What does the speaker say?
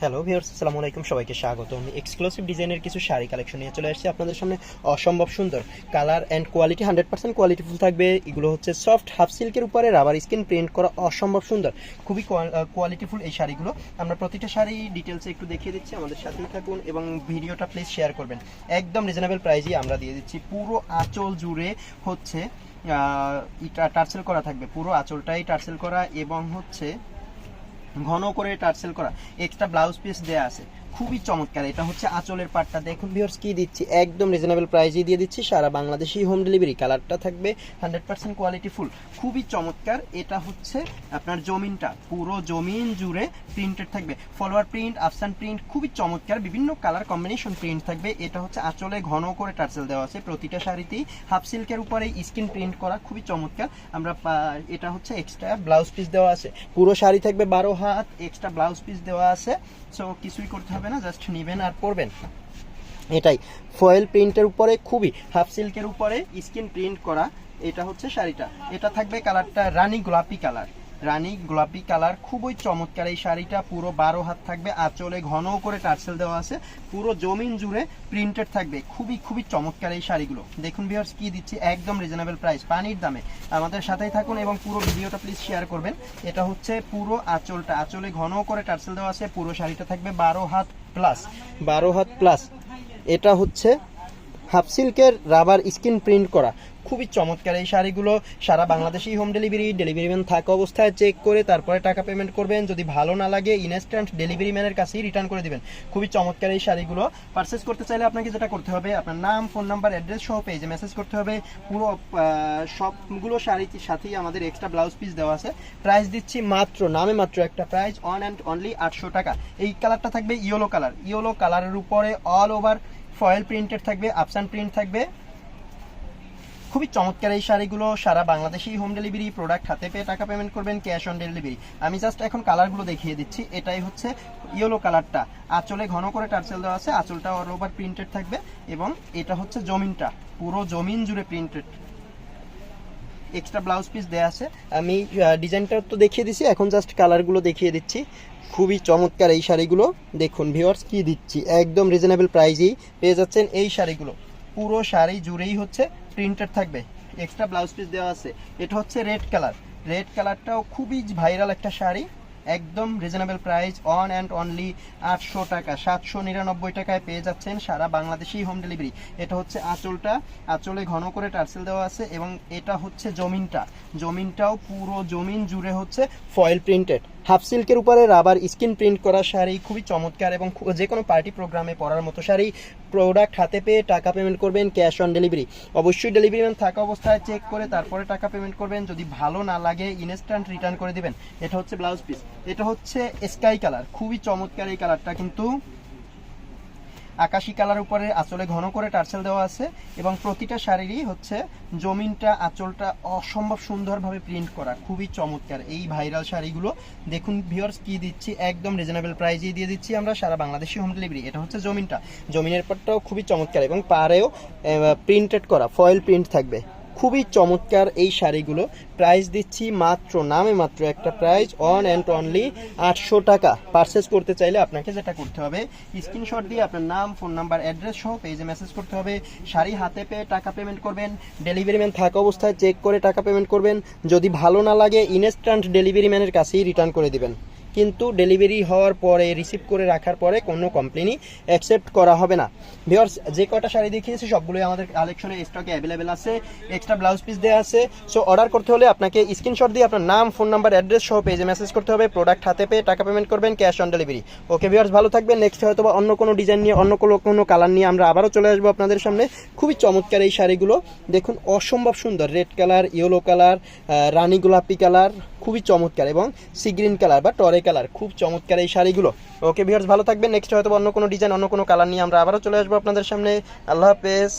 Hello viewers, আসসালামু আলাইকুম। সবাইকে স্বাগতম। এক্সক্লুসিভ ডিজাইনের কিছু শাড়ি কালেকশন নিয়ে চলে আসছি আপনাদের সামনে। অসম্ভব সুন্দর কালার অ্যান্ড কোয়ালিটি 100% কোয়ালিটিফুল থাকবে। এগুলো হচ্ছে সফট হাফ সিল্কের উপরে রাবার স্কিন প্রিন্ট করা, অসম্ভব সুন্দর, খুবই কোয়ালিটিফুল এই শাড়িগুলো। আমরা প্রতিটা শাড়ি ডিটেলসে একটু দেখিয়ে দিচ্ছি, আমাদের সাথেই থাকুন এবং ভিডিওটা প্লিজ শেয়ার করবেন। একদম রিজনেবল প্রাইসই আমরা দিয়ে দিচ্ছি। পুরো আঁচল জুড়ে হচ্ছে টার্সেল করা থাকবে, পুরো আঁচলটাই টার্সেল করা এবং হচ্ছে ঘন করে টার্সেল করা। এক্সট্রা ব্লাউজ পিস দেয়া আছে, খুবই চমৎকার। এটা হচ্ছে আঁচলের পাটটা। দেখুন ভিউয়ার্স কি দিচ্ছি, একদম রিজনেবল প্রাইসই দিয়ে দিচ্ছি। সারা বাংলাদেশি হোম ডেলিভারি। কালারটা থাকবে 100% কোয়ালিটি ফুল, খুবই চমৎকার। এটা হচ্ছে আপনার জমিনটা, পুরো জমিন জুড়ে প্রিন্টেড থাকবে, ফলোয়ার প্রিন্ট, আফসান প্রিন্ট, খুবই চমৎকার। বিভিন্ন কালার কম্বিনেশন প্রিন্ট থাকবে। এটা হচ্ছে আঁচলে ঘন করে টার্সেল দেওয়া আছে, প্রতিটা শাড়িতেই হাফ সিল্কের উপরে স্কিন প্রিন্ট করা, খুবই চমৎকার। আমরা এটা হচ্ছে এক্সট্রা ব্লাউজ পিস দেওয়া আছে, পুরো শাড়ি থাকবে 12 হাত, এক্সট্রা ব্লাউজ পিস দেওয়া আছে। সো কিছুই করতে হবে না, জাস্ট নেবেন আর পরবেন। এটাই ফয়েল প্রিন্টের উপরে, খুবই হাফ সিল্কের উপরে স্কিন প্রিন্ট করা। এটা হচ্ছে শাড়িটা। এটা থাকবে কালারটা রানী গোলাপি কালার, রানী গোলাপি কালার, খুবই চমৎকার এই শাড়িটা। পুরো 12 হাত থাকবে, আঁচলে ঘন করে টার্সেল দেওয়া আছে, পুরো জমিন জুড়ে প্রিন্টেড থাকবে, খুবই খুবই চমৎকার এই শাড়িগুলো। দেখুন ভিউয়ার্স কি দিচ্ছি, একদম রিজনেবল প্রাইস, পানির দামে। আমাদের সাথেই থাকুন এবং পুরো ভিডিওটা প্লিজ শেয়ার করবেন। এটা হচ্ছে পুরো আঁচলটা, আঁচলে ঘন করে টার্সেল দেওয়া আছে, পুরো শাড়িটা থাকবে 12 হাত প্লাস, 12 হাত প্লাস। এটা হচ্ছে হাফ সিল্কের রাবার স্কিন প্রিন্ট করা, খুবই চমৎকার এই শাড়িগুলো। সারা Bangladeshi home delivery. Delivery man থাকা অবস্থায় চেক করে তারপরে টাকা পেমেন্ট করবেন। যদি ভালো না লাগে ইনস্ট্যান্ট ডেলিভারি ম্যানের কাছেই রিটার্ন করে দিবেন। খুবই চমৎকার এই শাড়িগুলো। পারচেস করতে চাইলে আপনাকে যেটা করতে হবে, আপনার নাম, ফোন নাম্বার, অ্যাড্রেস সহ পেজে মেসেজ করতে হবে। পুরো সবগুলো শাড়ির সাথেই আমাদের এক্সট্রা ব্লাউজ পিস দেওয়া আছে। প্রাইস দিচ্ছি মাত্র, নামে মাত্র একটা প্রাইস, অন অ্যান্ড অনলি 800 টাকা। এই কালারটা থাকবে ইয়েলো কালার, ইয়েলো কালারের উপরে অল ওভার ফয়েল প্রিন্টেড থাকবে, আফসান প্রিন্ট থাকবে, খুবই চমৎকার এই শাড়িগুলো। সারা বাংলাদেশি হোম ডেলিভারি। প্রোডাক্ট হাতে পেয়ে টাকা পেমেন্ট করবেন, ক্যাশ অন ডেলিভারি। আমি জাস্ট এখন কালারগুলো দেখিয়ে দিচ্ছি। এটাই হচ্ছে ইয়েলো কালারটা, আঁচলে ঘন করে টার্সেল দেওয়া আছে, আঁচলটা অল ওভার প্রিন্টেড থাকবে এবং এটা হচ্ছে জমিনটা, পুরো জমিন জুড়ে প্রিন্টেড, এক্সট্রা ব্লাউজ পিস দেওয়া আছে। আমি ডিজাইনটা তো দেখিয়ে দিচ্ছি, এখন জাস্ট কালারগুলো দেখিয়ে দিচ্ছি। খুবই চমৎকার এই শাড়িগুলো। দেখুন ভিউয়ার্স কি দিচ্ছি, একদম রিজনেবল প্রাইসেই পেয়ে যাচ্ছেন এই শাড়িগুলো। পুরো শাড়ি জুড়েই হচ্ছে প্রিন্টেড থাকবে, এক্সট্রা ব্লাউজ পিস দেওয়া আছে। এটা হচ্ছে রেড কালার, রেড কালারটাও খুবই ভাইরাল একটা শাড়ি। একদম reasonable price, on and only 800 টাকা, 799 টাকায় পেয়ে যাচ্ছেন সারা বাংলাদেশি হোম ডেলিভারি। এটা হচ্ছে আঁচলটা, আঁচলে ঘন করে টার্সেল দেওয়া আছে এবং এটা হচ্ছে জমিনটা, জমিনটাও পুরো জমিন জুড়ে হচ্ছে ফয়েল প্রিন্টেড, হাফ সিল্কের উপরে রাবার স্কিন প্রিন্ট করা শাড়ি, খুবই চমৎকার এবং যে কোনো পার্টি প্রোগ্রামে পরার মতো শাড়ি। প্রোডাক্ট হাতে পেয়ে টাকা পেমেন্ট করবেন, ক্যাশ অন ডেলিভারি। অবশ্যই ডেলিভারি ম্যান থাকা অবস্থায় চেক করে তারপরে টাকা পেমেন্ট করবেন। যদি ভালো না লাগে ইনস্ট্যান্ট রিটার্ন করে দিবেন। এটা হচ্ছে ব্লাউজ পিস। এটা হচ্ছে স্কাই কালার, খুবই চমৎকার এই কালারটা, কিন্তু আকাশি কালার উপরে আঁচলে ঘন করে টার্সেল দেওয়া আছে এবং প্রতিটা শাড়িরই হচ্ছে জমিনটা, আঁচলটা অসম্ভব সুন্দরভাবে প্রিন্ট করা, খুবই চমৎকার এই ভাইরাল শাড়িগুলো। দেখুন ভিউয়ার্স কি দিচ্ছি, একদম রিজনেবল প্রাইসেই দিয়ে দিচ্ছি আমরা সারা বাংলাদেশি হোম ডেলিভারি। এটা হচ্ছে জমিনটা, জমিনের পাটটাও খুবই চমৎকার এবং পাড়েও প্রিন্টেড করা ফয়েল প্রিন্ট থাকবে, খুবই চমৎকার এই শাড়িগুলো। প্রাইস দিচ্ছি মাত্র, নামে মাত্র একটা প্রাইস, অন অ্যান্ড অনলি 800 টাকা। পারচেস করতে চাইলে আপনাকে যেটা করতে হবে, স্ক্রিনশট দিয়ে আপনার নাম, ফোন নাম্বার, অ্যাড্রেস সহ পেজে মেসেজ করতে হবে। শাড়ি হাতে পেয়ে টাকা পেমেন্ট করবেন। ডেলিভারি ম্যান থাকা অবস্থায় চেক করে টাকা পেমেন্ট করবেন। যদি ভালো না লাগে ইনস্ট্যান্ট ডেলিভারি ম্যানের কাছেই রিটার্ন করে দিবেন। কিন্তু ডেলিভারি হওয়ার পরে, রিসিভ করে রাখার পরে কোনো কমপ্লেনই অ্যাকসেপ্ট করা হবে না। ভিউয়ার্স যে কটা শাড়ি দেখিয়েছি সবগুলোই আমাদের কালেকশনে স্টকে অ্যাভেলেবেল আছে, এক্সট্রা ব্লাউজ পিস দেওয়া আছে। সো অর্ডার করতে হলে আপনাকে স্ক্রিনশট দিয়ে আপনার নাম, ফোন নাম্বার, অ্যাড্রেস সহ পেজে মেসেজ করতে হবে। প্রোডাক্ট হাতে পেয়ে টাকা পেমেন্ট করবেন, cash on delivery. Okay viewers, ভালো থাকবেন। নেক্সট হয়তো বা অন্য কোনো ডিজাইন নিয়ে, অন্য কোনো কালার নিয়ে আমরা আবারও চলে আসবো আপনাদের সামনে। খুবই চমৎকার এই শাড়িগুলো। দেখুন অসম্ভব সুন্দর, রেড কালার, ইয়েলো কালার, রানী গোলাপি কালার, খুবই চমৎকার এবং সি গ্রিন কালার বা টরে কালার, খুব চমৎকার এই শাড়িগুলো। ওকে ভিউয়ার্স, ভালো থাকবেন। নেক্সট হয়তো অন্য কোনো ডিজাইন, অন্য কোনো কালার নিয়ে আমরা আবারও চলে আসবো আপনাদের সামনে। আল্লাহ হাফেজ।